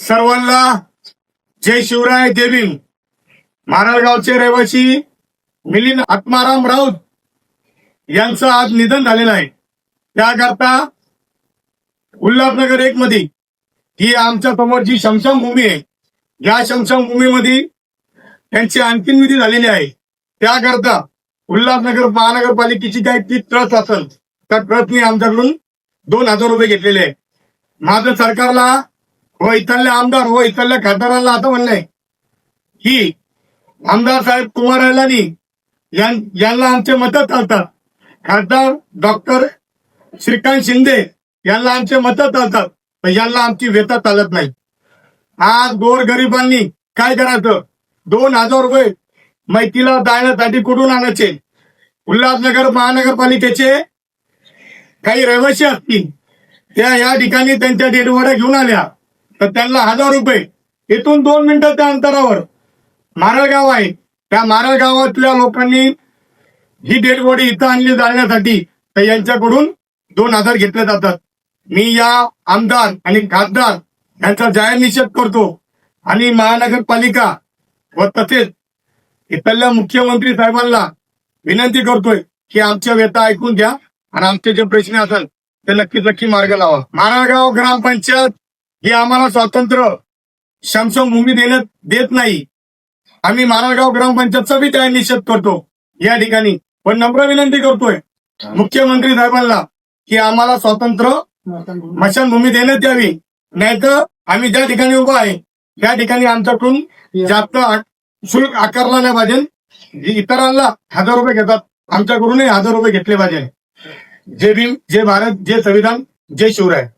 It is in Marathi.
सर्वांना जय शिवराय, जय भीम. मारळगावचे रहिवासी मिलिंद आत्माराम राऊत यांचं आज निधन झालेलं आहे. त्याकरता उल्हासनगर 1 मध्ये ही आमच्या समोर जी शमशानभूमी आहे, या शमशानभूमीमध्ये त्यांची अंतिम विधी झालेली आहे. त्याकरता उल्हासनगर महानगरपालिकेची काही ती ट्रस्ट असेल तर ट्रस्टने आमच्याकडून 2000 रुपये घेतलेले आहे. माझं सरकारला व इथल्या आमदार व इथल्या खासदारांना असं म्हणणं आहे की आमदार साहेब कुमार अलानी यांना आमचे मत चालतात, खासदार डॉक्टर श्रीकांत शिंदे यांना आमचे मत चालतात, पण यांना आमची व्यथा चालत नाही. आज गोरगरिबांनी काय करायचं? 2000 रुपये मैतीला जाण्यासाठी कुठून आणायचे? उल्हासनगर महानगरपालिकेचे काही रहिवासी असतील, त्या या ठिकाणी त्यांच्या डेडबॉड्या घेऊन आल्या तर त्यांना 1000 रुपये. इथून 2 मिनिटाच्या अंतरावर मारळगाव आहे, त्या मारळगावातल्या लोकांनी ही डेडबॉडी इथं आणली जाण्यासाठी तर यांच्याकडून 2000 घेतले जातात. मी या आमदार आणि खासदार यांचा जाहीर निषेध करतो आणि महानगरपालिका व तसेच इथल्या मुख्यमंत्री साहेबांना विनंती करतोय की आमच्या व्यथा ऐकून घ्या आणि आमचे जे प्रश्न असेल ते नक्की मार्ग लावा. मारळगाव ग्रामपंचायत ही आम्हाला स्वातंत्र्य शमशानभूमी देत नाही. आम्ही मारळगाव ग्रामपंचायतचा बी जाहीर निषेध करतो या ठिकाणी, पण नम्र विनंती करतोय मुख्यमंत्री साहेबांना की आम्हाला स्वातंत्र्य स्मशानभूमी देण्यात यावी, नाहीतर आम्ही ज्या ठिकाणी उभा आहे त्या ठिकाणी आमच्याकडून जास्त शुल्क आकारला नाही पाहिजे. इतरांना 1000 रुपये घेतात, आमच्याकडूनही 1000 रुपये घेतले पाहिजे. जय भीम, जय भारत, जय संविधान, जय शिवराय.